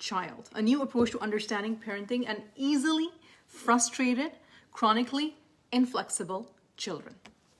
child, a new approach to understanding parenting and easily frustrated, chronically inflexible children।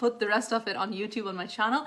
put the rest of it on YouTube on my channel,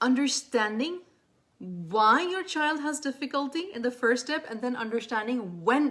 Understanding why your child has difficulty in the first step and then understanding when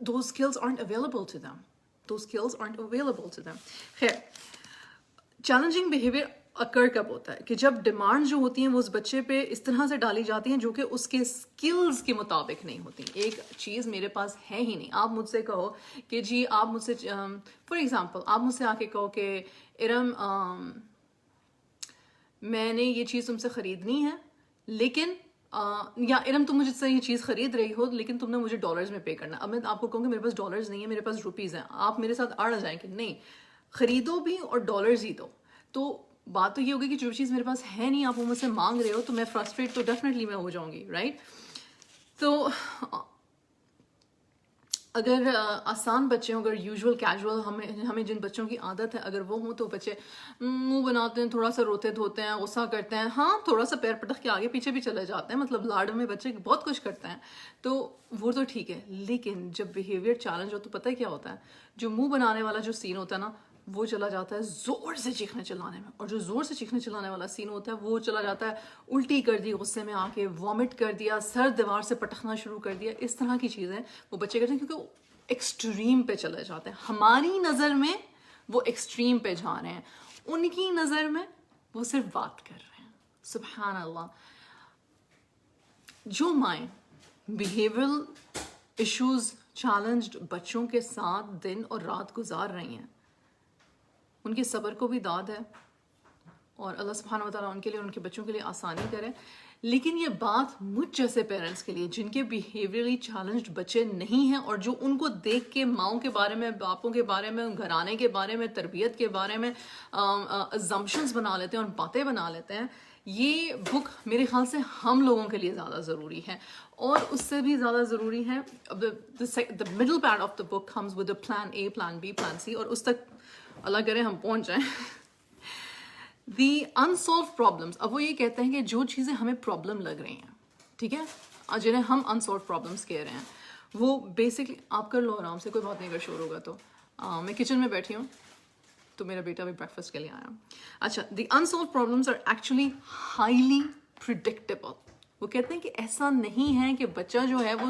those skills aren't available to them, those skills aren't available to them. خیر challenging behaviour اکر کب ہوتا ہے کہ جب demand جو ہوتی ہیں وہ اس بچے پہ اس طرح سے ڈالی جاتی ہیں جو کہ اس کے اسکلز کے مطابق نہیں ہوتی. ایک چیز میرے پاس ہے ہی نہیں. آپ مجھ سے کہو کہ جی آپ مجھ سے فار ایگزامپل آپ مجھ سے آ کے کہو کہ ارم میں نے یہ چیز تم سے خریدنی ہے لیکن یا ارم تم مجھ سے یہ چیز خرید رہی ہو لیکن تم نے مجھے ڈالرز میں پے کرنا. اب میں آپ کو کہوں کہ میرے پاس ڈالرز نہیں ہے, میرے پاس روپیز ہیں, آپ میرے ساتھ اڑ جائیں کہ نہیں خریدو بھی اور ڈالرز ہی دو. تو بات تو یہ ہوگی کہ جو چیز میرے پاس ہے نہیں آپ وہ مجھ سے مانگ رہے ہو تو میں فرسٹریٹ تو ڈیفینیٹلی میں ہو جاؤں گی, رائٹ. تو اگر آسان بچے ہوں, اگر یوزول کیجول ہمیں جن بچوں کی عادت ہے اگر وہ ہوں تو بچے منہ بناتے ہیں, تھوڑا سا روتے دھوتے ہیں, غصہ کرتے ہیں, ہاں تھوڑا سا پیر پٹک کے آگے پیچھے بھی چلے جاتے ہیں, مطلب لاڈ میں بچے بہت کچھ کرتے ہیں تو وہ تو ٹھیک ہے. لیکن جب بیہیویئر چیلنج ہو تو پتہ ہے کیا ہوتا ہے, جو منہ بنانے والا جو سین ہوتا ہے نا وہ چلا جاتا ہے زور سے چیخنے چلانے میں, اور جو زور سے چیخنے چلانے والا سین ہوتا ہے وہ چلا جاتا ہے الٹی کر دی غصے میں آ کے, وامٹ کر دیا, سر دیوار سے پٹکنا شروع کر دیا. اس طرح کی چیزیں وہ بچے کرتے ہیں کیونکہ ایکسٹریم پہ چلے جاتے ہیں. ہماری نظر میں وہ ایکسٹریم پہ جا رہے ہیں, ان کی نظر میں وہ صرف بات کر رہے ہیں. سبحان اللہ. جو مائیں بیہیورل ایشوز چیلنجڈ بچوں کے ساتھ دن اور رات گزار رہی ہیں ان کے صبر کو بھی داد ہے, اور اللہ سبحانہ و تعالیٰ ان کے لیے ان کے بچوں کے لیے آسانی کرے. لیکن یہ بات مجھ جیسے پیرنٹس کے لیے جن کے بیہیویئرلی چیلنجڈ بچے نہیں ہیں اور جو ان کو دیکھ کے ماؤں کے بارے میں, باپوں کے بارے میں, گھرانے کے بارے میں, تربیت کے بارے میں assumptions بنا لیتے ہیں اور باتیں بنا لیتے ہیں, یہ بک میرے خیال سے ہم لوگوں کے لیے زیادہ ضروری ہے. اور اس سے بھی زیادہ ضروری ہے the middle part of the book comes with a plan A, plan B, plan C, اور اس تک اللہ کرے ہم پہنچ جائیں. دی unsolved problems, اب وہ یہ کہتے ہیں کہ جو چیزیں ہمیں پرابلم لگ رہی ہیں, ٹھیک ہے, جنہیں ہم unsolved problems کہہ رہے ہیں, وہ بیسکلی آپ کر لو آرام سے, کوئی بات نہیں اگر شور ہوگا تو. میں کچن میں بیٹھی ہوں تو میرا بیٹا بھی بریکفاسٹ کے لیے آیا. اچھا, دی unsolved problems are actually highly predictable. وہ کہتے ہیں کہ ایسا نہیں ہے کہ بچہ جو ہے وہ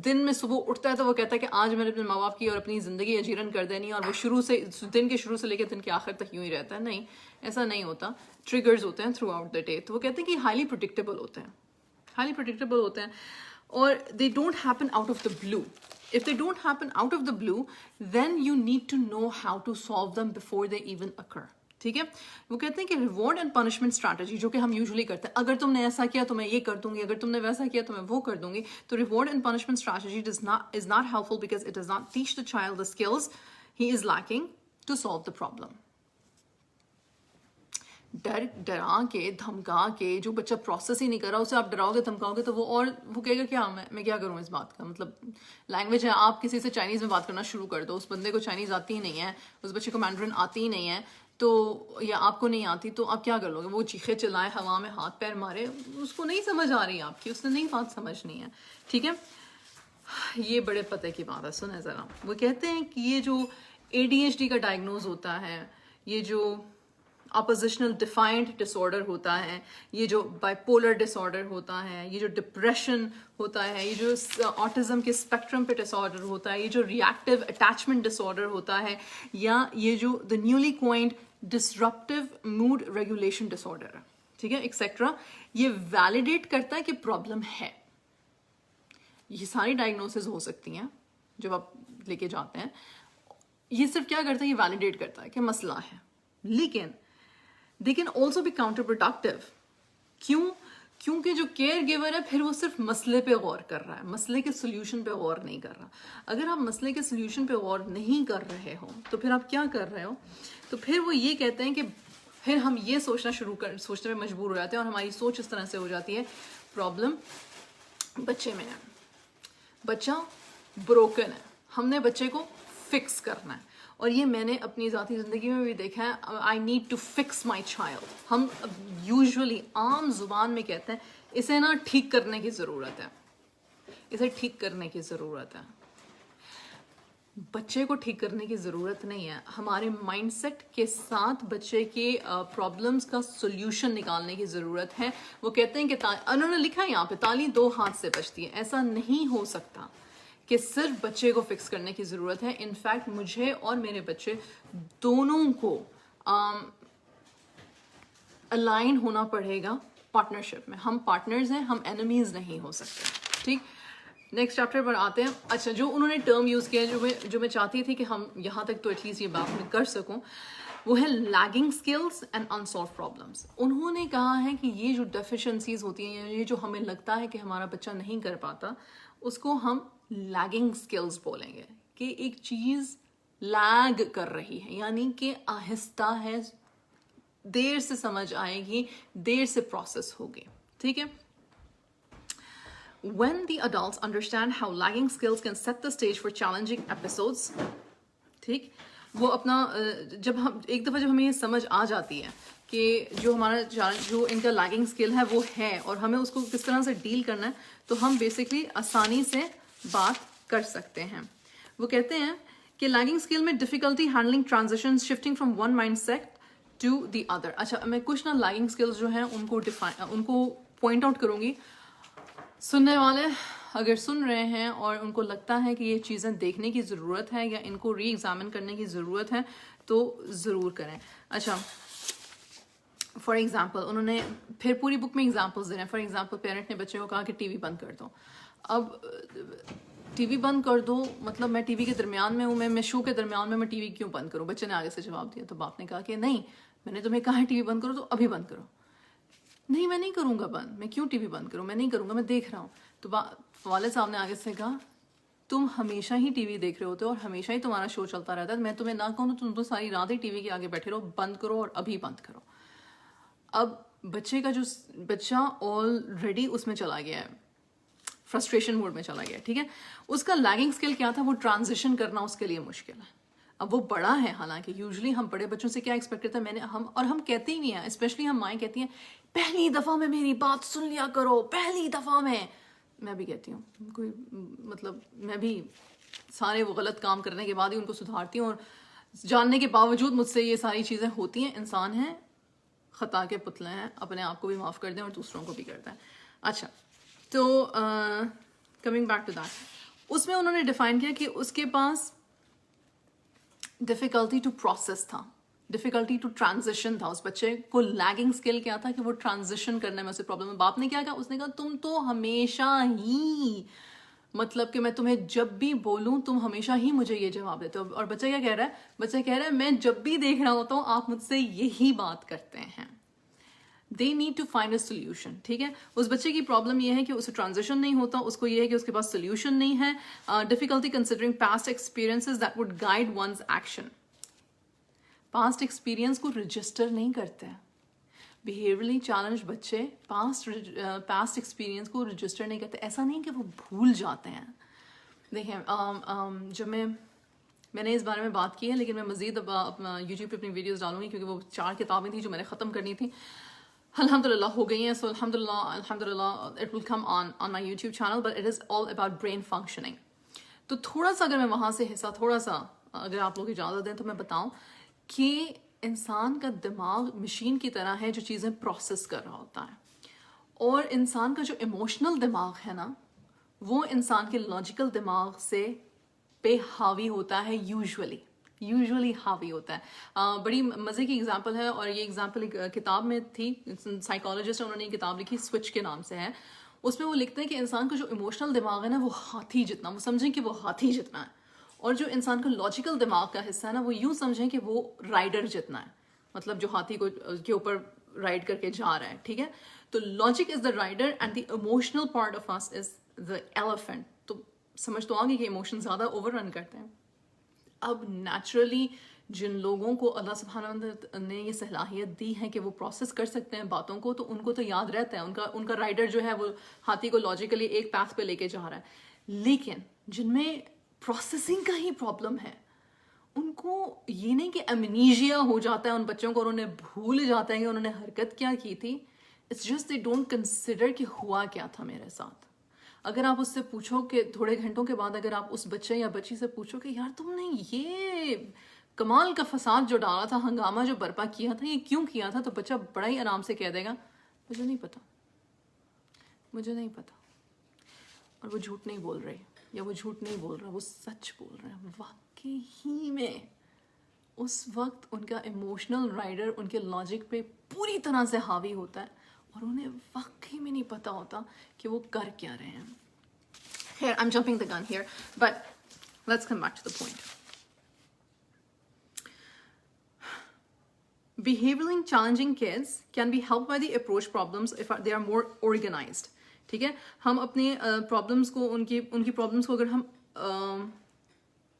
دن میں صبح اٹھتا ہے تو وہ کہتا ہے کہ آج میں نے اپنے ماں باپ کی اور اپنی زندگی اجیرن کر دینی ہے, اور وہ شروع سے دن کے شروع سے لے کے دن کے آخر تک یوں ہی رہتا ہے. نہیں, ایسا نہیں ہوتا. ٹریگرز ہوتے ہیں تھرو آؤٹ دا ڈے. تو وہ کہتے ہیں کہ ہائیلی پریڈکٹیبل ہوتے ہیں, ہائیلی پریڈکٹیبل ہوتے ہیں, اور they don't happen out of the blue. If they don't happen out of the blue, then you need to know how to solve them before they even occur. ٹھیک ہے. وہ کہتے ہیں کہ ریوارڈ اینڈ پنشمنٹ اسٹریٹجی جو کہ ہم usually کرتے ہیں, اگر تم نے ایسا کیا تو میں یہ کر دوں گی, اگر تم نے ویسا کیا تو میں وہ کر دوں گی. تو reward and punishment strategy is not helpful because it does not teach the child the skills he is lacking to solve the problem. ڈرا کے دھمکا کے جو بچہ پروسیس ہی نہیں کر رہا اسے آپ ڈراؤ گے دھمکاؤ گے تو وہ کہے گا کیا میں کیا کروں اس بات کا. مطلب لینگویج ہے, آپ کسی سے چائنیز میں بات کرنا شروع کر دو, اس بندے کو چائنیز آتی ہی نہیں ہے, اس بچے کو مینڈرن آتی ہی نہیں ہے, تو یا آپ کو نہیں آتی تو آپ کیا کر لو گے. وہ چیخے چلائے, ہوا میں ہاتھ پیر مارے, اس کو نہیں سمجھ آ رہی آپ کی, اس نے نہیں بات سمجھنی ہے. ٹھیک ہے, یہ بڑے پتہ کی بات ہے. سنیں ذرا, وہ کہتے ہیں کہ یہ جو ADHD کا ڈائگنوز ہوتا ہے, یہ جو اپوزیشنل ڈیفائنڈ ڈس آرڈر ہوتا ہے, یہ جو بائیپولر ڈس آرڈر ہوتا ہے, یہ جو ڈپریشن ہوتا ہے, یہ جو آٹزم کے اسپیکٹرم پہ ڈس آرڈر ہوتا ہے, یہ جو ریئیکٹیو اٹیچمنٹ ڈس آرڈر ہوتا ہے, یا یہ جو the newly coined disruptive mood regulation disorder ہے, ٹھیک ہے, ایکسیٹرا, یہ ویلیڈیٹ کرتا ہے کہ پرابلم ہے. یہ ساری ڈائگنوسز ہو سکتی ہیں جب آپ لے کے جاتے ہیں. یہ صرف کیا کرتا ہے, یہ ویلیڈیٹ کرتا ہے کہ مسئلہ ہے. لیکن they can also be counterproductive. کیونکہ جو کیئر گیور ہے پھر وہ صرف مسئلے پہ غور کر رہا ہے, مسئلے کے سلیوشن پہ غور نہیں کر رہا. اگر آپ مسئلے کے سلیوشن پہ غور نہیں کر رہے ہو تو پھر آپ کیا کر رہے ہو, تو پھر وہ یہ کہتے ہیں کہ پھر ہم یہ سوچنے میں مجبور ہو جاتے ہیں, اور ہماری سوچ اس طرح سے ہو جاتی ہے پرابلم بچے میں ہے, بچہ بروکن ہے, ہم نے بچے کو فکس کرنا ہے. اور یہ میں نے اپنی ذاتی زندگی میں بھی دیکھا ہے, I need to fix my child. ہم یوزلی عام زبان میں کہتے ہیں اسے نا ٹھیک کرنے کی ضرورت ہے, اسے ٹھیک کرنے کی ضرورت ہے. بچے کو ٹھیک کرنے کی ضرورت نہیں ہے, ہمارے مائنڈ سیٹ کے ساتھ بچے کے پرابلمس کا سولوشن نکالنے کی ضرورت ہے. وہ کہتے ہیں کہ انہوں نے لکھا ہے یہاں پہ تالی 2 ہاتھ سے بجتی ہے. ایسا نہیں ہو سکتا کہ صرف بچے کو فکس کرنے کی ضرورت ہے. انفیکٹ مجھے اور میرے بچے دونوں کو الائن ہونا پڑے گا پارٹنرشپ میں. ہم پارٹنرز ہیں, ہم اینیمیز نہیں ہو سکتے. ٹھیک, نیکسٹ چیپٹر پر آتے ہیں. اچھا, جو انہوں نے ٹرم یوز کیا جو میں چاہتی تھی کہ ہم یہاں تک تو ایٹ لیسٹ یہ بات میں کر سکوں, وہ ہے لیگنگ اسکلس اینڈ انسالو پرابلمس. انہوں نے کہا ہے کہ یہ جو ڈیفیشنسیز ہوتی ہیں, یہ جو ہمیں لگتا ہے کہ ہمارا بچہ نہیں کر پاتا, اس کو ہم لیگنگ اسکلس بولیں گے. کہ ایک چیز لیگ کر رہی ہے, یعنی کہ آہستہ ہے, دیر سے سمجھ آئے گی, دیر سے پروسیس ہوگی. ٹھیک ہے. When the adults understand how lagging skills can set the stage for challenging episodes, ٹھیک, وہ اپنا جب ہم ایک دفعہ جب ہمیں یہ سمجھ آ جاتی ہے کہ جو ہمارا جو ان کا لیگنگ اسکل ہے وہ ہے اور ہمیں اس کو کس طرح سے ڈیل کرنا ہے, تو ہم بیسکلی آسانی سے بات کر سکتے ہیں. وہ کہتے ہیں کہ لیگنگ اسکل میں difficulty handling transition shifting from one mind set to the other. اچھا, میں کچھ نا لیگنگ اسکلز جو ہیں ان کو پوائنٹ آؤٹ کروں گی. سننے والے اگر سن رہے ہیں اور ان کو لگتا ہے کہ یہ چیزیں دیکھنے کی ضرورت ہے یا ان کو ری ایگزامن کرنے کی ضرورت ہے تو ضرور کریں. اچھا, فار ایگزامپل انہوں نے پھر پوری بک میں ایگزامپلس دے رہے ہیں. فار ایگزامپل پیرنٹ نے بچے کو کہا کہ ٹی وی بند کر دو. اب ٹی وی بند کر دو مطلب میں ٹی وی کے درمیان میں ہوں, میں شو کے درمیان میں ٹی وی کیوں بند کروں؟ بچے نے آگے سے جواب دیا. تو باپ نے کہا کہ نہیں, میں نے تمہیں کہا ہے ٹی وی بند کرو تو ابھی بند کرو. نہیں, میں نہیں کروں گا بند, میں کیوں ٹی وی بند کروں, میں نہیں کروں گا, میں دیکھ رہا ہوں. تو والد صاحب نے آگے سے کہا تم ہمیشہ ہی ٹی وی دیکھ رہے ہوتے ہو اور ہمیشہ ہی تمہارا شو چلتا رہتا ہے, میں تمہیں نہ کہوں تو تم تو ساری رات ہی ٹی وی کے آگے بیٹھے رہو, بند کرو اور ابھی بند کرو. اب بچہ آلریڈی اس میں چلا گیا ہے, فرسٹریشن موڈ میں چلا گیا. ٹھیک ہے, اس کا لیگنگ اسکل کیا تھا, وہ ٹرانزیشن کرنا اس کے لیے مشکل ہے. اب وہ بڑا ہے, حالانکہ یوزلی ہم بڑے بچوں سے کیا ایکسپیکٹ کرتے ہیں, ہم کہتے ہی نہیں ہیں, اسپیشلی ہم مائیں کہتی ہیں پہلی دفعہ میں میری بات سن لیا کرو, پہلی دفعہ میں بھی کہتی ہوں, کوئی مطلب میں بھی سارے وہ غلط کام کرنے کے بعد ہی ان کو سدھارتی ہوں, اور جاننے کے باوجود مجھ سے یہ ساری چیزیں ہوتی ہیں. انسان ہیں, خطا کے پتلے ہیں, اپنے آپ کو بھی معاف کر دیں اور دوسروں کو بھی کرتے ہیں. اچھا, تو کمنگ بیک ٹو دیٹ, اس میں انہوں نے ڈیفائن کیا کہ اس کے پاس ڈیفیکلٹی ٹو پروسیس تھا, ڈیفیکلٹی ٹو ٹرانزیشن تھا. اس بچے کو لیگنگ اسکل کیا تھا کہ وہ ٹرانزیشن کرنے میں اسے پرابلم ہے. باپ نے کیا کہا, اس نے کہا تم تو ہمیشہ ہی مطلب کہ میں تمہیں جب بھی بولوں تم ہمیشہ ہی مجھے یہ جواب دیتے ہو. اور بچہ کیا کہہ رہا ہے, بچہ کہہ رہا ہے میں جب بھی دیکھ رہا ہوتا ہوں آپ مجھ سے یہی بات کرتے ہیں. They need to find a solution. ٹھیک ہے, اس بچے کی پرابلم یہ ہے کہ اسے ٹرانزیشن نہیں ہوتا, اس کو یہ ہے کہ اس کے پاس سولوشن نہیں ہے. Difficulty considering past experiences that would guide one's action. Past experience کو رجسٹر نہیں کرتے. بیہیورلی چیلنج بچے پاسٹ ایکسپیرینس کو رجسٹر نہیں کرتے. ایسا نہیں کہ وہ بھول جاتے ہیں. دیکھیں, جب میں نے اس بارے میں بات کی ہے, لیکن میں مزید اپنا یوٹیوب پہ اپنی ویڈیوز ڈالوں گی, کیونکہ وہ 4 کتابیں تھیں جو میں نے ختم کرنی تھی. الحمدللہ ہو گئی ہیں. سو الحمدللہ it will come on my YouTube channel, but it is all about brain functioning. تو تھوڑا سا اگر میں وہاں سے حصہ تھوڑا سا اگر آپ لوگ اجازت دیں تو میں بتاؤں کہ انسان کا دماغ مشین کی طرح ہے جو چیزیں پروسیس کر رہا ہوتا ہے, اور انسان کا جو ایموشنل دماغ ہے نا, وہ انسان کے لاجیکل دماغ سے پہ حاوی ہوتا ہے, یوزولی حاوی ہوتا ہے. بڑی مزے کی اگزامپل ہے, اور یہ اگزامپل ایک کتاب میں تھی, سائیکالوجسٹ انہوں نے یہ کتاب لکھی, سوئچ کے نام سے ہے. اس میں وہ لکھتے ہیں کہ انسان کا جو ایموشنل دماغ ہے نا وہ ہاتھی جتنا, وہ سمجھیں کہ وہ ہاتھی جتنا ہے, اور جو انسان کا لاجیکل دماغ کا حصہ ہے نا وہ یوں سمجھیں کہ وہ رائڈر جتنا ہے, مطلب جو ہاتھی کو کے اوپر رائڈ کر کے جا رہا ہے. ٹھیک ہے, تو logic is the rider and the emotional part of us is the elephant. تو سمجھ تو آ گئی کہ ایموشن زیادہ اوور رن کرتے ہیں. اب نیچرلی جن لوگوں کو اللہ سبحانہ نے یہ صلاحیت دی ہے کہ وہ پروسیس کر سکتے ہیں باتوں کو, تو ان کو تو یاد رہتا ہے, ان کا رائڈر جو ہے وہ ہاتھی کو لاجیکلی ایک پاتھ پہ لے کے جا رہا ہے. لیکن جن میں پروسیسنگ کا ہی پرابلم ہے, ان کو یہ نہیں کہ امنیجیا ہو جاتا ہے ان بچوں کو اور انہیں بھول جاتا ہے کہ انہوں نے حرکت کیا کی تھی. It's just they don't consider کہ ہوا کیا تھا میرے ساتھ. اگر آپ اس سے پوچھو کہ تھوڑے گھنٹوں کے بعد اگر آپ اس بچے یا بچی سے پوچھو کہ یار تم نے یہ کمال کا فساد جو ڈالا تھا, ہنگامہ جو برپا کیا تھا, یہ کیوں کیا تھا, تو بچہ بڑا ہی آرام سے کہہ دے گا مجھے نہیں پتا, اور وہ جھوٹ نہیں بول رہی. یا وہ جھوٹ نہیں بول رہا, وہ سچ بول رہا ہے. واقعی میں اس وقت ان کا ایموشنل رائڈر ان کے لاجک پہ پوری طرح سے حاوی ہوتا ہے اور انہیں واقعی میں نہیں پتہ ہوتا کہ وہ کر کیا رہے ہیں. خیر, I'm jumping the gun here, but let's come back to the point. Behaviorally challenging kids can be helped by the approach problems if they are more organized. ٹھیک ہے, ہم اپنے پرابلمس کو ان کی پرابلمس کو اگر ہم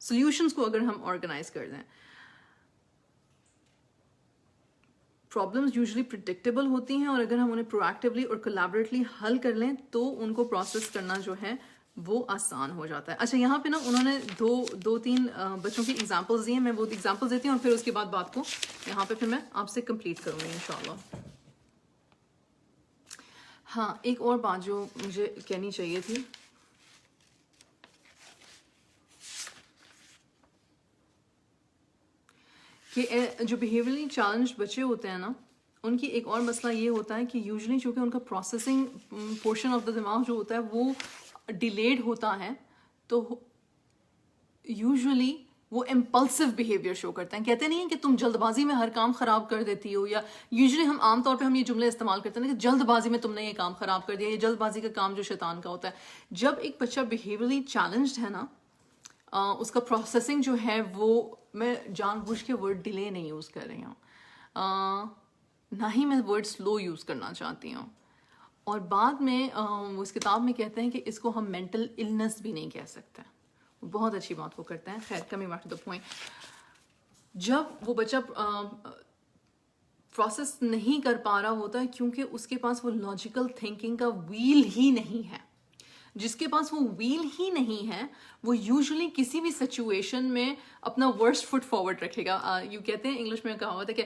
سلیوشنس کو اگر ہم آرگنائز کر دیں. پرابلمس یوزلی پریڈکٹیبل ہوتی ہیں اور اگر ہم انہیں پروایکٹیولی اور کولیبریٹلی حل کر لیں تو ان کو پروسیس کرنا جو ہے وہ آسان ہو جاتا ہے. اچھا, یہاں پہ نا انہوں نے دو تین بچوں کی ایگزامپلز دی ہیں, میں وہ ایگزامپلز دیتی ہوں اور پھر اس کے بعد بات کو یہاں پہ پھر میں آپ سے کمپلیٹ کروں گی انشاءاللہ. ہاں, ایک اور بات جو مجھے کہنی چاہیے تھی, کہ جو بیہیویئرلی چیلنج بچے ہوتے ہیں نا, ان کی ایک اور مسئلہ یہ ہوتا ہے کہ یوزلی چونکہ ان کا پروسیسنگ پورشن آف دا دماغ جو ہوتا ہے وہ ڈیلیڈ ہوتا ہے, تو یوزلی وہ امپلسو بیہیویئر شو کرتے ہیں. کہتے نہیں ہیں کہ تم جلد بازی میں ہر کام خراب کر دیتی ہو, یا یوزلی ہم عام طور پہ ہم یہ جملے استعمال کرتے ہیں کہ جلد بازی میں تم نے یہ کام خراب کر دیا, یہ جلد بازی کا کام جو شیطان کا ہوتا ہے. جب ایک بچہ بیہیویئرلی چیلنجڈ ہے نا, اس کا پروسیسنگ جو ہے وہ, میں جان بوجھ کے ورڈ ڈیلے نہیں یوز کر رہی ہوں, نہ ہی میں ورڈ سلو یوز کرنا چاہتی ہوں, اور بعد میں اس کتاب میں کہتے ہیں کہ اس کو ہم مینٹل النس بھی نہیں کہہ سکتے. بہت اچھی بات کو کرتے ہیں. خیر, coming back to the point, جب وہ بچہ پروسیس نہیں کر پا رہا ہوتا ہے کیونکہ اس کے پاس وہ لاجیکل تھنکنگ کا ویل ہی نہیں ہے, جس کے پاس وہ ویل ہی نہیں ہے وہ یوزلی کسی بھی سچویشن میں اپنا ورسٹ فٹ فارورڈ رکھے گا. یوں کہتے ہیں انگلش میں کہاوت ہے کہ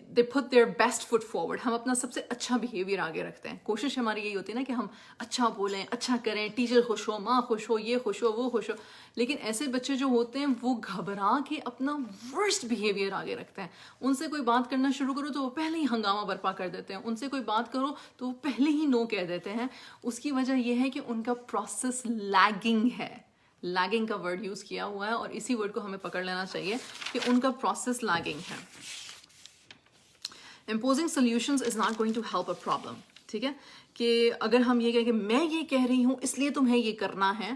دے پٹ دیئر بیسٹ فٹ فارورڈ. ہم اپنا سب سے اچھا بیہیویئر آگے رکھتے ہیں. کوشش ہماری یہی ہوتی ہے نا کہ ہم اچھا بولیں, اچھا کریں, ٹیچر خوش ہو, ماں خوش ہو, یہ خوش ہو, وہ خوش ہو. لیکن ایسے بچے جو ہوتے ہیں وہ گھبرا کے اپنا ورسٹ بیہیویئر آگے رکھتے ہیں. ان سے کوئی بات کرنا شروع کرو تو وہ پہلے ہی ہنگامہ برپا کر دیتے ہیں, ان سے کوئی بات کرو تو وہ پہلے ہی نو کہہ دیتے ہیں. اس کی وجہ یہ ہے کہ ان کا پروسیس لیگنگ ہے. لیگنگ کا ورڈ یوز کیا ہوا ہے اور اسی ورڈ کو ہمیں پکڑ لینا چاہیے کہ ان کا پروسیس لیگنگ ہے. Imposing solutions is not going to help a problem. ٹھیک ہے, کہ اگر ہم یہ کہیں کہ میں یہ کہہ رہی ہوں اس لیے تمہیں یہ کرنا ہے,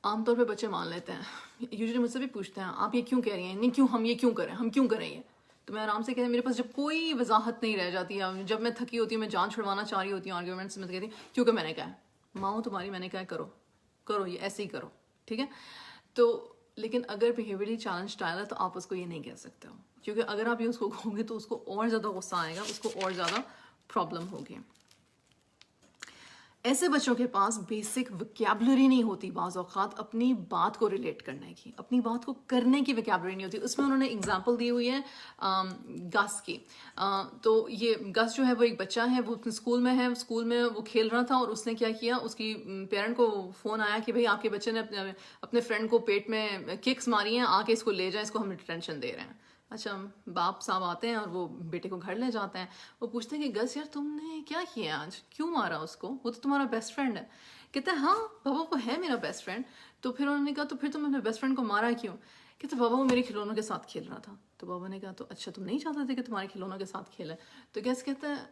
عام طور پہ بچے مان لیتے ہیں. یوزلی مجھ سے بھی پوچھتے ہیں آپ یہ کیوں کہہ رہی ہیں, نہیں کیوں, ہم یہ کیوں کریں, ہم کیوں کریں یہ. تو میں آرام سے کہتی ہوں, میرے پاس جب کوئی وضاحت نہیں رہ جاتی ہے, جب میں تھکی ہوتی ہوں, میں جان چھڑوانا چاہ رہی ہوتی ہوں آرگیومنٹس میں, کہتی ہوں کیونکہ میں نے کہا ہے, ماں ہوں تمہاری, میں نے کہا کرو کرو, یہ ایسے ہی کرو. ٹھیک ہے, تو لیکن اگر بیہیویئرلی چیلنج اسٹائل ہے تو آپ اس کو یہ نہیں کہہ سکتے ہو, کیونکہ اگر آپ یہ اس کو کہو گے تو اس کو اور زیادہ غصہ آئے گا, اس کو اور زیادہ پرابلم ہوگی. ایسے بچوں کے پاس بیسک ویکیبلری نہیں ہوتی بعض اوقات اپنی بات کو ریلیٹ کرنے کی, اپنی بات کو کرنے کی ویکیبلری نہیں ہوتی. اس میں انہوں نے اگزامپل دی ہوئی ہے گس کی. تو یہ گس جو ہے وہ ایک بچہ ہے, وہ اسکول میں ہے, اسکول میں وہ کھیل رہا تھا اور اس نے کیا کیا, اس کی پیرنٹ کو فون آیا کہ بھائی آپ کے بچے نے اپنے فرینڈ کو پیٹ میں ککس ماری ہیں, آ کے اس کو لے جائیں, اس کو ہم ڈیٹینشن دے رہے ہیں. اچھا, باپ صاحب آتے ہیں اور وہ بیٹے کو گھر لے جاتے ہیں. وہ پوچھتے ہیں کہ گس یار تم نے کیا کیا آج, کیوں مارا اس کو, وہ تو تمہارا بیسٹ فرینڈ ہے. کہتا ہے ہاں بابا وہ ہے میرا بیسٹ فرینڈ. تو پھر انہوں نے کہا تو پھر تم نے بیسٹ فرینڈ کو مارا کیوں. کہتے بابا وہ میرے کھلونوں کے ساتھ کھیل رہا تھا. تو بابا نے کہا تو اچھا تم نہیں چاہتے تھے کہ تمہارے کھلونوں کے ساتھ کھیلے. تو گس کہتا ہے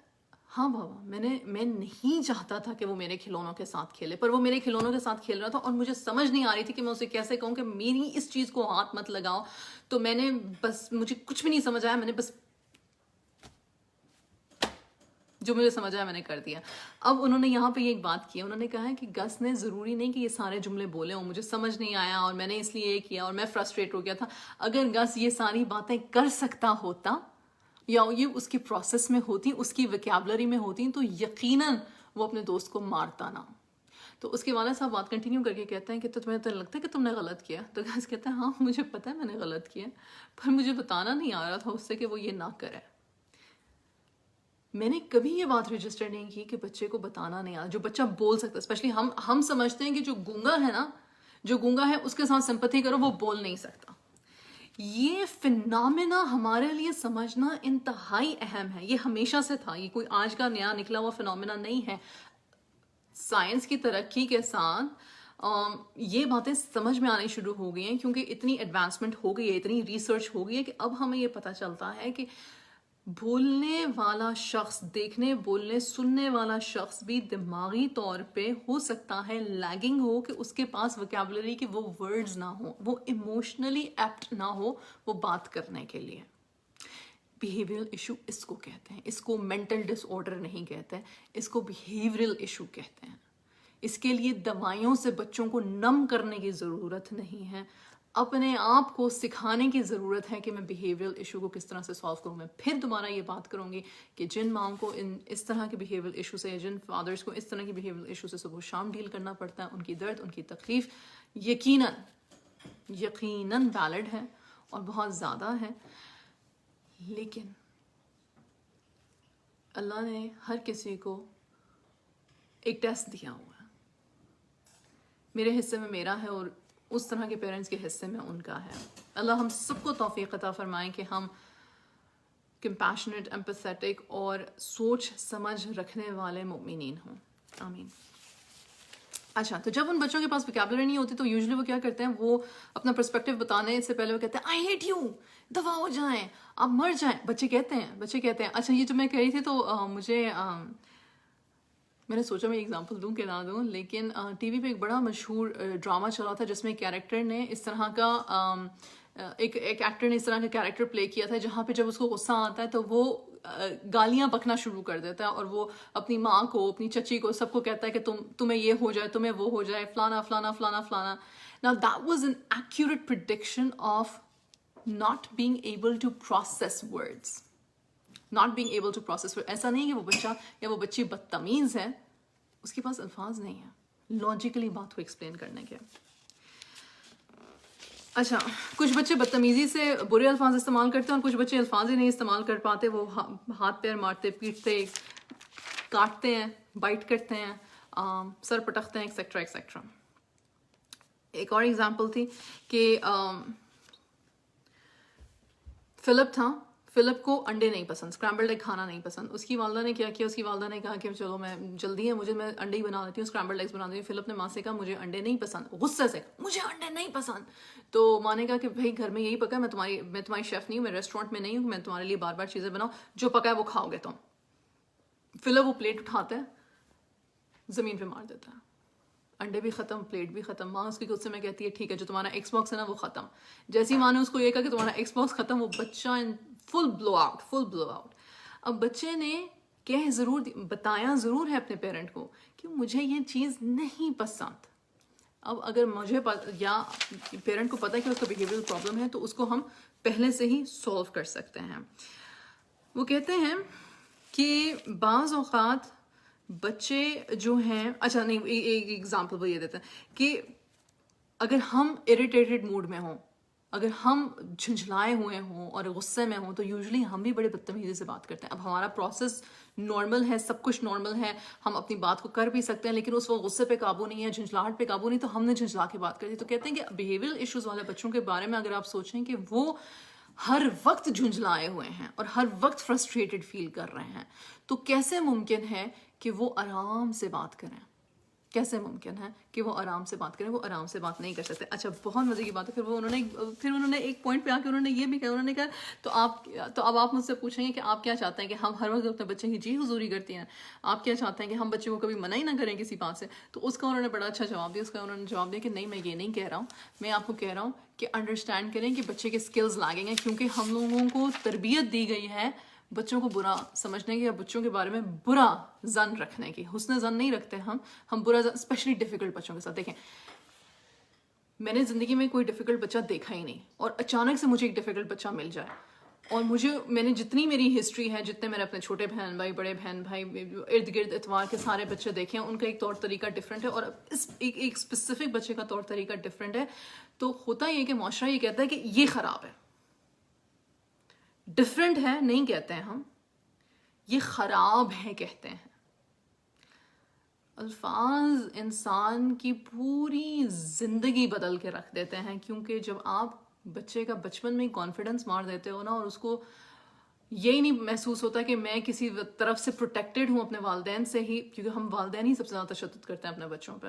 ہاں بابا میں نہیں چاہتا تھا کہ وہ میرے کھلونوں کے ساتھ کھیلے, پر وہ میرے کھلونوں کے ساتھ کھیل رہا تھا اور مجھے سمجھ نہیں آ رہی تھی کہ میں اسے کیسے کہوں کہ میری اس چیز کو ہاتھ مت لگاؤ. تو میں نے بس, مجھے کچھ بھی نہیں سمجھ آیا, میں نے بس جو مجھے سمجھ آیا میں نے کر دیا. اب انہوں نے یہاں پہ یہ ایک بات کی, انہوں نے کہا ہے کہ گس نے ضروری نہیں کہ یہ سارے جملے بولے ہوں, مجھے سمجھ نہیں آیا اور میں نے اس لیے یہ کیا اور میں فرسٹریٹ ہو گیا تھا. اگر گس یہ ساری باتیں کر سکتا ہوتا یا یہ اس کی پروسیس میں ہوتی, اس کی ویکیبلری میں ہوتی, تو یقیناً وہ اپنے دوست کو مارتا نہ. تو اس کے والد صاحب بات کنٹینیو کر کے کہتے ہیں کہ تو تمہیں تو لگتا ہے کہ تم نے غلط کیا. تو گس کہتا ہے ہاں مجھے پتہ ہے میں نے غلط کیا, پر مجھے بتانا نہیں آ رہا تھا اس سے کہ وہ یہ نہ کرے. میں نے کبھی یہ بات رجسٹر نہیں کی کہ بچے کو بتانا نہیں آ, جو بچہ بول سکتا ہے. اسپیشلی ہم سمجھتے ہیں کہ جو گونگا ہے نا, جو گونگا ہے اس کے ساتھ سمپتھی کرو, وہ بول نہیں سکتا. یہ فنامنا ہمارے لیے سمجھنا انتہائی اہم ہے. یہ ہمیشہ سے تھا, یہ کوئی آج کا نیا نکلا ہوا فنامنا نہیں ہے. سائنس کی ترقی کے ساتھ یہ باتیں سمجھ میں آنی شروع ہو گئی ہیں کیونکہ اتنی ایڈوانسمنٹ ہو گئی ہے, اتنی ریسرچ ہو گئی ہے کہ اب ہمیں یہ پتہ چلتا ہے کہ بولنے والا شخص, دیکھنے بولنے سننے والا شخص بھی دماغی طور پہ ہو سکتا ہے لیگنگ ہو, کہ اس کے پاس وکیبلری کے وہ ورڈز نہ ہوں, وہ ایموشنلی ایپٹ نہ ہو وہ بات کرنے کے لیے. بیہیویئرل ایشو اس کو کہتے ہیں, اس کو مینٹل ڈس آرڈر نہیں کہتے, اس کو بیہیویئرل ایشو کہتے ہیں. اس کے لیے دوائیوں سے بچوں کو نم کرنے کی ضرورت نہیں ہے, اپنے آپ کو سکھانے کی ضرورت ہے کہ میں بیہیویئرل ایشو کو کس طرح سے سالو کروں. میں پھر دوبارہ یہ بات کروں گی کہ جن ماؤں کو اس طرح کے بیہیویئرل ایشو سے, جن فادرز کو اس طرح کی بیہیویئرل ایشو سے صبح شام ڈیل کرنا پڑتا ہے, ان کی درد, ان کی تکلیف یقیناً ویلڈ ہے اور بہت زیادہ ہے. لیکن اللہ نے ہر کسی کو ایک ٹیسٹ دیا ہوا ہے. میرے حصے میں میرا ہے اور اس طرح کے پیرنٹس کے حصے میں ان کا ہے. اللہ ہم سب کو توفیق عطا فرمائیں کہ ہم کمپیشنیٹ, ایمپیتھیٹک اور سوچ سمجھ رکھنے والے مومنین ہوں. آمین. اچھا, تو جب ان بچوں کے پاس وکیبلری نہیں ہوتی تو یوزلی وہ کیا کرتے ہیں, وہ اپنا پرسپیکٹو بتانے سے پہلے وہ کہتے ہیں آئی ہیٹ یو, دفع ہو جائیں, آپ مر جائیں. بچے کہتے ہیں. اچھا, یہ جو میں کہہ رہی تھی تو مجھے میں نے سوچا میں ایگزامپل دوں کہ نہ دوں, لیکن ٹی وی پہ ایک بڑا مشہور ڈرامہ چلا تھا جس میں کیریکٹر نے اس طرح کا ایک ایکٹر نے اس طرح کا کیریکٹر پلے کیا تھا جہاں پہ جب اس کو غصہ آتا ہے تو وہ گالیاں بکنا شروع کر دیتا ہے, اور وہ اپنی ماں کو, اپنی چچی کو, سب کو کہتا ہے کہ تمہیں یہ ہو جائے, تمہیں وہ ہو جائے, فلانا فلانا فلانا فلانا. Now that was an accurate prediction of not being able to process words. Not being able to process words. ایسا نہیں کہ وہ بچہ یا وہ بچی بدتمیز ہے, اس کے پاس الفاظ نہیں ہیں لاجیکلی بات کو ایکسپلین کرنے کے. اچھا, کچھ بچے بدتمیزی سے برے الفاظ استعمال کرتے ہیں اور کچھ بچے الفاظ ہی نہیں استعمال کر پاتے, وہ ہاتھ پیر مارتے, پیٹتے, کاٹتے ہیں, بائٹ کرتے ہیں, سر پٹکتے ہیں, ایکسیکٹرا ایکسیکٹرا. ایک اور ایگزامپل تھی کہ فلپ کو انڈے نہیں پسند, اسکرامبلڈ ایگ کھانا نہیں پسند. اس کی والدہ نے کیا کیا, اس کی والدہ نے کہا کہ چلو میں جلدی ہے, میں انڈے ہی بنا دیتی ہوں, اسکرامبلڈ ایگز بنا دیتی ہوں. فلپ نے ماں سے کہا مجھے انڈے نہیں پسند, غصے سے مجھے انڈے نہیں پسند. تو ماں نے کہا کہ بھائی گھر میں یہی پکا ہے, میں تمہاری شیف نہیں ہوں, میں ریسٹورینٹ میں نہیں ہوں, میں تمہارے لیے بار بار چیزیں بناؤں, جو پکا ہے وہ کھاؤ گے تم. فلپ وہ پلیٹ اٹھاتا ہے, زمین پہ مار دیتا ہے, انڈے بھی ختم, پلیٹ بھی ختم. ماں اس کی غصے میں کہتی ہے ٹھیک ہے جو تمہارا ایکس باکس ہے نا وہ ختم. جیسی ماں نے اس کو یہ کہا کہ تمہارا ایکس باکس ختم, وہ بچہ فل بلو آؤٹ. اب بچے نے بتایا ضرور ہے اپنے پیرنٹ کو کہ مجھے یہ چیز نہیں پسند. اب اگر مجھے یا پیرنٹ کو پتا ہے کہ اس کا بیہیویئرل پرابلم ہے تو اس کو ہم پہلے سے ہی سولو کر سکتے ہیں. وہ کہتے ہیں کہ بعض اوقات بچے جو ہیں, اچھا نہیں, ایک ایگزامپل وہ یہ دیتے ہیں کہ اگر ہم اریٹیٹڈ موڈ میں ہوں, اگر ہم جھنجھلائے ہوئے ہوں اور غصے میں ہوں تو یوزلی ہم بھی بڑے بدتمیزی سے بات کرتے ہیں. اب ہمارا پروسیس نارمل ہے, سب کچھ نارمل ہے, ہم اپنی بات کو کر بھی سکتے ہیں, لیکن اس وقت غصے پہ قابو نہیں ہے, جھنجھلاہٹ پہ قابو نہیں, تو ہم نے جھنجھلا کے بات کر دی. تو کہتے ہیں کہ بیہیویئرل ایشوز والے بچوں کے بارے میں اگر آپ سوچیں کہ وہ ہر وقت جھنجھلائے ہوئے ہیں اور ہر وقت فرسٹریٹڈ فیل کر رہے ہیں, تو کیسے ممکن ہے کہ وہ آرام سے بات کریں, کیسے ممکن ہے کہ وہ آرام سے بات کریں؟ وہ آرام سے بات نہیں کر سکتے. اچھا, بہت مزے کی بات ہے. پھر انہوں نے ایک پوائنٹ پہ آ کے انہوں نے یہ بھی کہا, انہوں نے کہا تو اب آپ مجھ سے پوچھیں گے کہ آپ کیا چاہتے ہیں کہ ہم ہر وقت اپنے بچے کی جی حضوری کرتی ہیں, آپ کیا چاہتے ہیں کہ ہم بچے کو کبھی منع ہی نہ کریں کسی بات سے؟ تو اس کا انہوں نے بڑا اچھا جواب دیا. اس کا انہوں نے جواب دیا کہ نہیں, میں یہ نہیں کہہ رہا ہوں, میں آپ کو کہہ رہا ہوں کہ انڈرسٹینڈ کریں کہ بچے کے اسکلز لاگیں گے, کیونکہ ہم لوگوں کو تربیت دی گئی ہے بچوں کو برا سمجھنے کی یا بچوں کے بارے میں برا ظن رکھنے کی. حسن ظن نہیں رکھتے ہم برا ظن, اسپیشلی ڈیفیکلٹ بچوں کے ساتھ. دیکھیں, میں نے زندگی میں کوئی ڈیفیکلٹ بچہ دیکھا ہی نہیں, اور اچانک سے مجھے ایک ڈیفیکلٹ بچہ مل جائے, اور میں نے جتنی میری ہسٹری ہے, جتنے میں نے اپنے چھوٹے بہن بھائی, بڑے بہن بھائی, ارد گرد اتوار کے سارے بچے دیکھے ہیں, ان کا ایک طور طریقہ ڈفرینٹ ہے, اور ایک اسپیسیفک بچے کا طور طریقہ ڈفرینٹ ہے. تو ہوتا یہ کہ معاشرہ یہ کہتا ہے کہ یہ خراب ہے, ڈفرینٹ ہے نہیں کہتے ہیں ہم, یہ خراب ہے کہتے ہیں. الفاظ انسان کی پوری زندگی بدل کے رکھ دیتے ہیں, کیونکہ جب آپ بچے کا بچپن میں کانفیڈنس مار دیتے ہو نا, اور اس کو یہی نہیں محسوس ہوتا کہ میں کسی طرف سے پروٹیکٹڈ ہوں اپنے والدین سے ہی, کیونکہ ہم والدین ہی سب سے زیادہ تشدد کرتے ہیں اپنے بچوں پہ,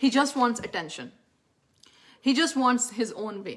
he just wants attention, he just wants his own way,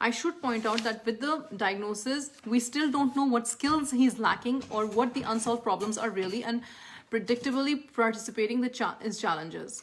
I should point out that with the diagnosis, we still don't know what skills he's lacking or what the unsolved problems are really, and predictably participating in challenges.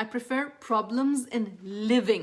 I prefer problems in living.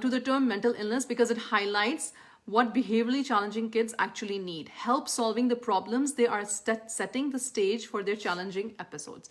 to the term mental illness because it highlights what behaviorally challenging kids actually need. Help solving the problems they are setting the stage for their challenging episodes.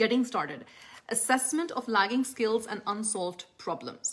Getting started. Assessment of lagging skills and unsolved problems.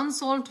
unsolved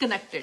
connected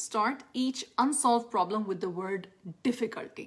start each unsolved problem with the word difficulty.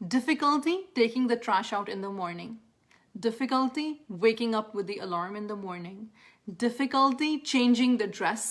difficulty taking the trash out in the morning, difficulty waking up with the alarm in the morning, difficulty changing the dress,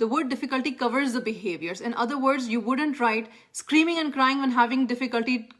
The word difficulty covers the behaviors. In other words, you wouldn't write screaming and crying when having difficulty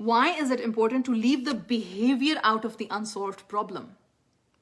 Why is it important to leave the behavior out of the unsolved problem?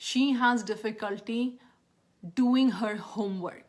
she has difficulty doing her homework,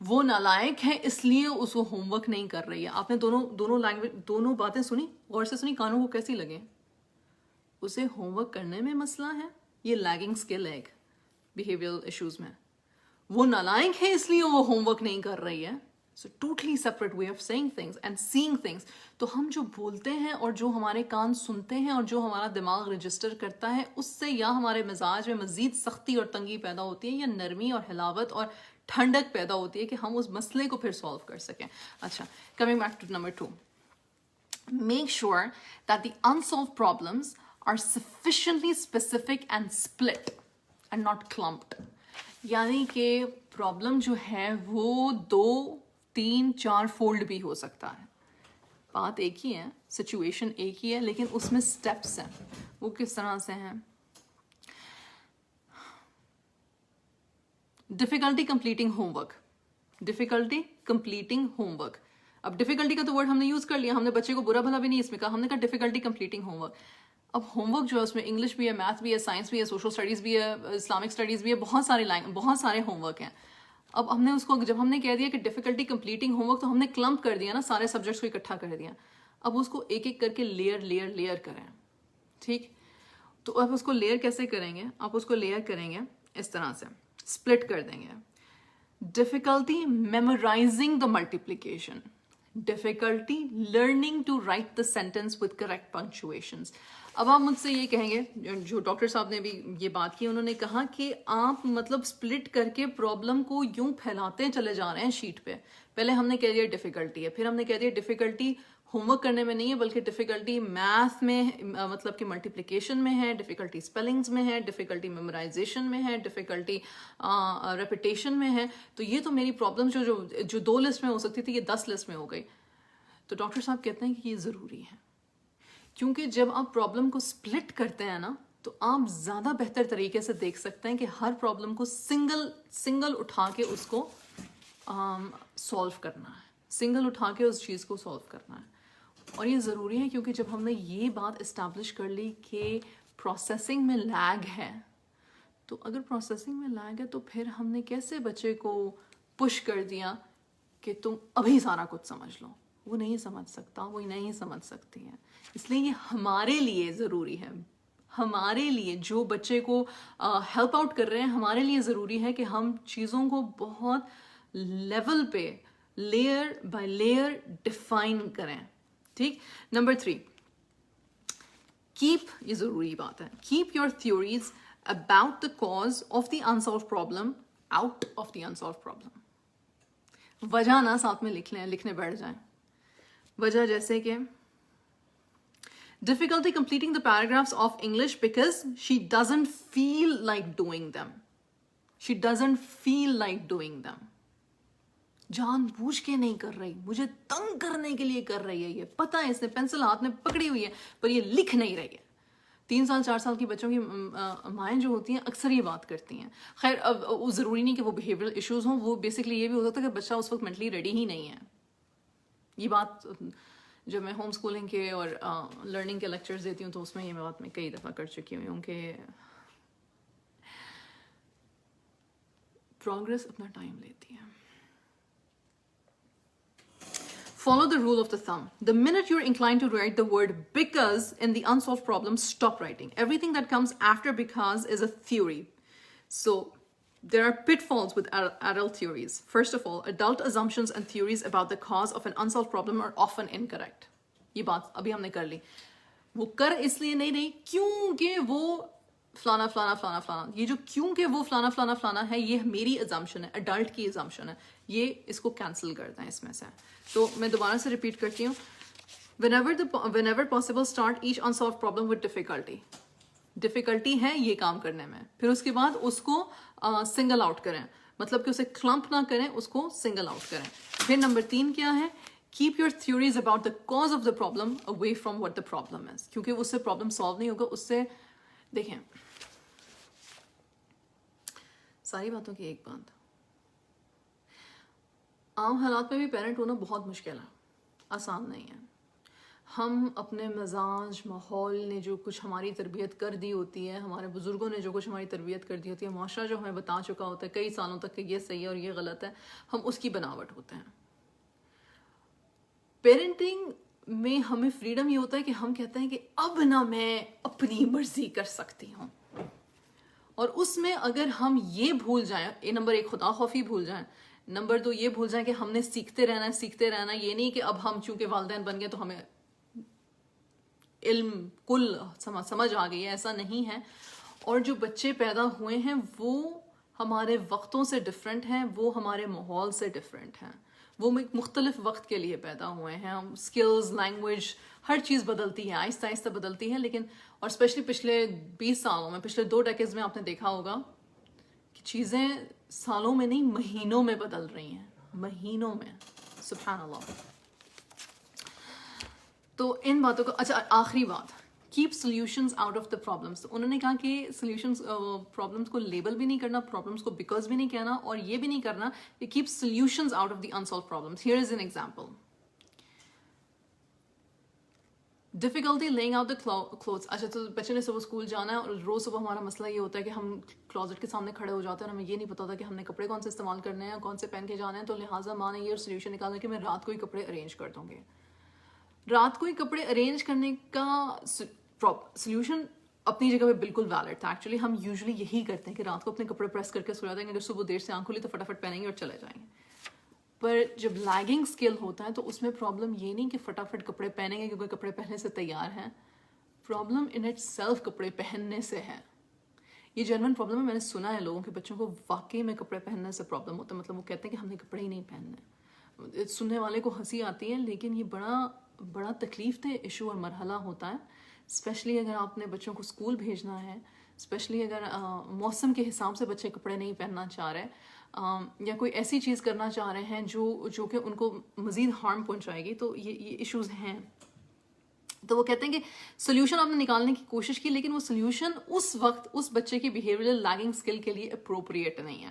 وہ نالائق ہے اس لیے اس کو home work نہیں کر رہی ہے. آپ نے دونوں لینگویج دونوں باتیں سنی, غور سے سنی, کانوں کو کیسی لگیں؟ اسے ہوم ورک کرنے میں مسئلہ ہے, یہ لیگنگ اسکل ہے بیہیویئرل ایشوز میں. وہ نالائق ہے اس لیے وہ ہوم ورک نہیں کر رہی ہے. So totally separate way of seeing things and seeing things. تو ہم جو بولتے ہیں اور جو ہمارے کان سنتے ہیں اور جو ہمارا دماغ رجسٹر کرتا ہے, اس سے یا ہمارے مزاج میں مزید سختی اور تنگی پیدا ہوتی ہے, یا نرمی اور حلاوت اور ٹھنڈک پیدا ہوتی ہے کہ ہم اس مسئلے کو پھر سالو کر سکیں. اچھا, coming back to number 2, make sure that the unsolved problems are sufficiently specific and split and not clumped. یعنی کہ پرابلم جو ہے وہ 2, 3, 4 فولڈ بھی ہو سکتا ہے. بات ایک ہی ہے, سچویشن ایک ہی ہے, لیکن اس میں سٹیپس ہیں. وہ کس طرح سے ہیں؟ Difficulty completing home work, difficulty completing home work. اب ڈیفیکلٹی کا تو ورڈ ہم نے یوز کر لیا, ہم نے بچے کو برا بھلا بھی نہیں اس میں کہا, ہم نے کہا ڈیفیکلٹی کمپلیٹنگ ہوم ورک. اب ہوم ورک جو ہے اس میں انگلش بھی ہے, میتھ بھی ہے, سائنس بھی ہے, سوشل اسٹڈیز بھی ہے, اسلامک اسٹڈیز بھی ہے, بہت سارے ہوم ورک ہیں. اب ہم نے اس کو جب ہم نے کہہ دیا کہ ڈیفیکلٹی کمپلیٹنگ ہوم ورک, تو ہم نے کلمپ کر دیا نا, سارے سبجیکٹس کو اکٹھا کر دیا. اب اس کو ایک ایک کر کے لیئر کریں. ٹھیک, تو اب اس کو لیئر کیسے کریں گے؟ آپ اس کو لیئر کریں گے اس طرح سے, اسپلٹ کر دیں گے. Difficulty memorising the multiplication, difficulty learning to write the sentence with correct punctuations. اب آپ مجھ سے یہ کہیں گے, جو ڈاکٹر صاحب نے بھی یہ بات کی, انہوں نے کہا کہ آپ مطلب اسپلٹ کر کے پرابلم کو یوں پھیلاتے چلے جا رہے ہیں شیٹ پہ. پہلے ہم نے کہہ دیا ڈیفیکلٹی ہے, پھر ہم نے کہہ دیا ڈیفیکلٹی ہوم ورک کرنے میں نہیں ہے, بلکہ ڈیفیکلٹی میتھ میں, مطلب کہ ملٹیپلیکیشن میں ہے, ڈیفیکلٹی اسپیلنگز میں ہے, ڈیفیکلٹی میمورائزیشن میں ہے, ڈیفیکلٹی ریپیٹیشن میں ہے. تو یہ تو میری پرابلم جو 2 لسٹ میں ہو سکتی تھی, یہ 10 لسٹ میں ہو گئی. تو ڈاکٹر صاحب کہتے ہیں کہ یہ ضروری ہے, کیونکہ جب آپ پرابلم کو اسپلٹ کرتے ہیں نا, تو آپ زیادہ بہتر طریقے سے دیکھ سکتے ہیں کہ ہر پرابلم کو سنگل اٹھا کے اس کو سولو کرنا ہے, سنگل اٹھا کے اس چیز کو سولو کرنا ہے. اور یہ ضروری ہے کیونکہ جب ہم نے یہ بات اسٹیبلش کر لی کہ پروسیسنگ میں لیگ ہے, تو اگر پروسیسنگ میں لیگ ہے تو پھر ہم نے کیسے بچے کو پش کر دیا کہ تم ابھی سارا کچھ سمجھ لو. وہ نہیں سمجھ سکتا, وہ نہیں سمجھ سکتی ہے. اس لیے یہ ہمارے لیے ضروری ہے, ہمارے لیے جو بچے کو ہیلپ آؤٹ کر رہے ہیں, ہمارے لیے ضروری ہے کہ ہم چیزوں کو بہت لیول پہ لیئر بائی لیئر ڈیفائن کریں. ٹھیک. نمبر 3, کیپ, یہ ضروری بات ہے, keep your theories about the cause of the انسالوڈ problem out of the انسالوڈ problem. وجہ نہ ساتھ میں لکھنے بیٹھ جائیں. وجہ جیسے کہ difficulty completing the paragraphs of English because she doesn't feel like doing them. She doesn't feel like doing them. جان بوجھ کے نہیں کر رہی, مجھے تنگ کرنے کے لیے کر رہی ہے. یہ پتہ ہے اس نے پینسل ہاتھ میں پکڑی ہوئی ہے, پر یہ لکھ نہیں رہی ہے. 3 سال 4 سال کی بچوں کی مائیں جو ہوتی ہیں اکثر یہ بات کرتی ہیں. خیر, اب ضروری نہیں کہ وہ بیہیویئرل ایشوز ہوں, وہ بیسکلی یہ بھی ہو سکتا ہے کہ بچہ اس وقت مینٹلی ریڈی ہی نہیں ہے. یہ بات جب میں ہوم اسکولنگ کے اور لرننگ کے لیکچرز دیتی ہوں تو اس میں یہ بات میں کئی دفعہ کر چکی ہوں کہ پروگرس اپنا ٹائم لیتی ہے. Follow the rule of the thumb. The minute you're inclined to write the word because in the unsolved problem, stop writing. Everything that comes after because is a theory. So there are pitfalls with adult theories. First of all, adult assumptions and theories about the cause of an unsolved problem are often incorrect. یہ بات ابھی ہم نے کر لی. وہ کر اس لیے نہیں رہی کیونکہ وہ فلانا فلانا فلانا فلانا. یہ جو کیونکہ وہ فلانا فلانا فلانا ہے, یہ میری assumption ہے, adult کی assumption ہے. یہ اس کو کینسل کر دیں اس میں سے. تو میں دوبارہ سے ریپیٹ کرتی ہوں. whenever possible start each unsolved problem with difficulty. Difficulty ہے یہ کام کرنے میں, پھر اس کے بعد اس کو سنگل آؤٹ کریں, مطلب کہ اسے کلمپ نہ کریں, اس کو سنگل آؤٹ کریں. پھر نمبر 3 کیا ہے؟ Keep your theories about the cause of the problem away from what the problem is. کیونکہ اس سے پرابلم سالو نہیں ہوگا. اس سے دیکھیں, ساری باتوں کی ایک بات, عام حالات میں بھی پیرنٹ ہونا بہت مشکل ہے, آسان نہیں ہے. ہم اپنے مزاج ماحول نے جو کچھ ہماری تربیت کر دی ہوتی ہے, ہمارے بزرگوں نے جو کچھ ہماری تربیت کر دی ہوتی ہے, معاشرہ جو ہمیں بتا چکا ہوتا ہے کئی سالوں تک کہ یہ صحیح ہے اور یہ غلط ہے, ہم اس کی بناوٹ ہوتے ہیں. پیرنٹنگ میں ہمیں فریڈم یہ ہوتا ہے کہ ہم کہتے ہیں کہ اب نہ میں اپنی مرضی کر سکتی ہوں, اور اس میں اگر ہم یہ بھول جائیں, نمبر 1 خدا خوفی بھول جائیں, نمبر 2 یہ بھول جائیں کہ ہم نے سیکھتے رہنا, یہ نہیں کہ اب ہم چونکہ والدین بن گئے تو ہمیں علم کل سمجھ آ گئی ہے, ایسا نہیں ہے. اور جو بچے پیدا ہوئے ہیں وہ ہمارے وقتوں سے ڈفرینٹ ہیں, وہ ہمارے ماحول سے ڈفرینٹ ہیں, وہ مختلف وقت کے لیے پیدا ہوئے ہیں. اسکلز, لینگویج, ہر چیز بدلتی ہے, آہستہ آہستہ بدلتی ہے. لیکن اور اسپیشلی پچھلے 20 سالوں میں, پچھلے 2 ڈیکیڈز میں آپ نے دیکھا ہوگا کہ چیزیں سالوں میں نہیں مہینوں میں بدل رہی ہیں, مہینوں میں. سبحان اللہ. تو ان باتوں کو, اچھا آخری بات, keep solutions out of the problems. انہوں نے کہا کہ سلیوشنز, پرابلمس کو لیبل بھی نہیں کرنا, پرابلمس کو بیکاز بھی نہیں کہنا, اور یہ بھی نہیں کرنا کہ keep solutions out of the unsolved problems. Here is an example. Difficulty laying out the clothes. اچھا تو بچے نے صبح اسکول جانا ہے, اور روز صبح ہمارا مسئلہ یہ ہوتا ہے کہ ہم کلوزٹ کے سامنے کھڑے ہو جاتے ہیں اور ہمیں یہ نہیں پتا ہوتا کہ ہم نے کپڑے کون سے استعمال کرنے ہیں, کون سے پہن کے جانے ہیں. تو لہٰذا ماں نے یہ سلیوشن نکالا کہ میں رات کو ہی کپڑے ارینج کر دوں گی. رات کو ہی کپڑے ارینج کرنے کا سلیوشن اپنی جگہ پہ بالکل ویلڈ تھا. ایکچولی ہم یوزلی یہی کرتے ہیں کہ رات کو اپنے کپڑے پریس کر کے سو جاتے ہیں, اگر صبح دیر سے آنکھ کھلی تو فٹافٹ پہنیں گے اور چلے جائیں گے. پر جب لیگنگ اسکل ہوتا ہے تو اس میں پرابلم یہ نہیں کہ فٹافٹ کپڑے پہنیں گے کیونکہ کپڑے پہننے سے تیار ہیں. پرابلم ان اٹ سیلف کپڑے پہننے سے ہے. یہ جنرل پرابلم ہے. میں نے سنا ہے لوگوں کے بچوں کو واقعی میں کپڑے پہننے سے پرابلم ہوتا ہے, مطلب وہ کہتے ہیں کہ ہم نے کپڑے ہی نہیں پہننے. سننے والے کو ہنسی آتی ہے, لیکن یہ بڑا تکلیف دہ ایشو اور مرحلہ ہوتا ہے, اسپیشلی اگر آپ نے بچوں کو اسکول بھیجنا ہے, اسپیشلی اگر موسم کے حساب سے بچے کپڑے نہیں پہننا چاہ رہے, یا کوئی ایسی چیز کرنا چاہ رہے ہیں جو کہ ان کو مزید ہارم پہنچائے گی. تو یہ ایشوز ہیں. تو وہ کہتے ہیں کہ سلیوشن آپ نے نکالنے کی کوشش کی, لیکن وہ سلیوشن اس وقت اس بچے کی بیہیویئرل لیگنگ اسکل کے لیے اپروپریٹ نہیں ہے.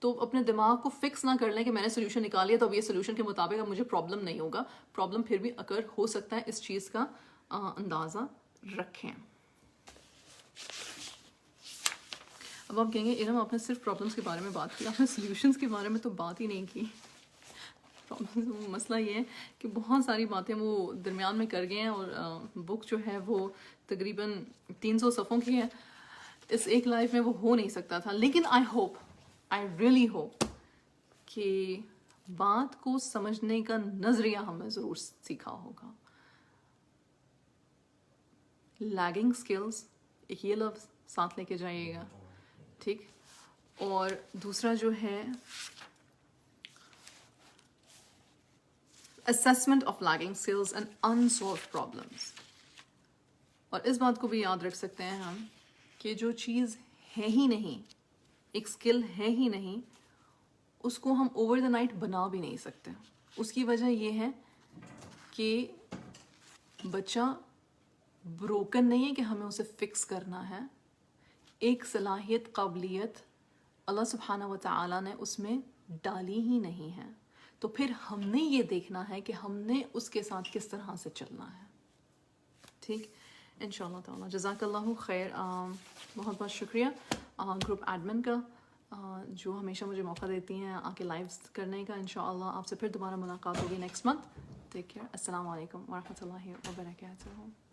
تو اپنے دماغ کو فکس نہ کر لیں کہ میں نے سلیوشن نکال لیا تو اب یہ سلیوشن کے مطابق اب مجھے پرابلم نہیں ہوگا. پرابلم پھر بھی اگر ہو سکتا ہے, اس چیز کا اندازہ رکھیں. اب آپ کہیں گے ارم آپ نے صرف پرابلمس کے بارے میں بات کی, آپ نے سلیوشنس کے بارے میں تو بات ہی نہیں کی. مسئلہ یہ ہے کہ بہت ساری باتیں وہ درمیان میں کر گئے ہیں, اور بک جو ہے وہ تقریباً 300 صفحوں کی ہے. اس ایک لائف میں وہ ہو نہیں سکتا تھا. لیکن آئی ریئلی ہوپ کہ بات کو سمجھنے کا نظریہ ہمیں ضرور سیکھا ہوگا. لیگنگ اسکلز ایک یہ لفظ ساتھ لے کے جائیے گا, ٹھیک. اور دوسرا جو ہے assessment of lagging skills and unsolved problems. اور اس بات کو بھی یاد رکھ سکتے ہیں ہم کہ جو چیز ہے ہی نہیں, ایک اسکل ہے ہی نہیں, اس کو ہم اوور دا نائٹ بنا بھی نہیں سکتے. اس کی وجہ یہ ہے کہ بچہ بروکن نہیں ہے کہ ہمیں اسے فکس کرنا ہے. ایک صلاحیت, قابلیت اللہ سبحانہ و تعالیٰ نے اس میں ڈالی ہی نہیں ہے. تو پھر ہم نے یہ دیکھنا ہے کہ ہم نے اس کے ساتھ کس طرح سے چلنا ہے. ٹھیک, انشاءاللہ تعالیٰ. جزاک اللہ خیر. بہت بہت شکریہ گروپ ایڈمن کا, جو ہمیشہ مجھے موقع دیتی ہیں آ کے لائیوز کرنے کا. انشاءاللہ آپ سے پھر دوبارہ ملاقات ہوگی نیکسٹ منتھ. Take care. السلام علیکم ورحمۃ اللہ وبرکاتہ.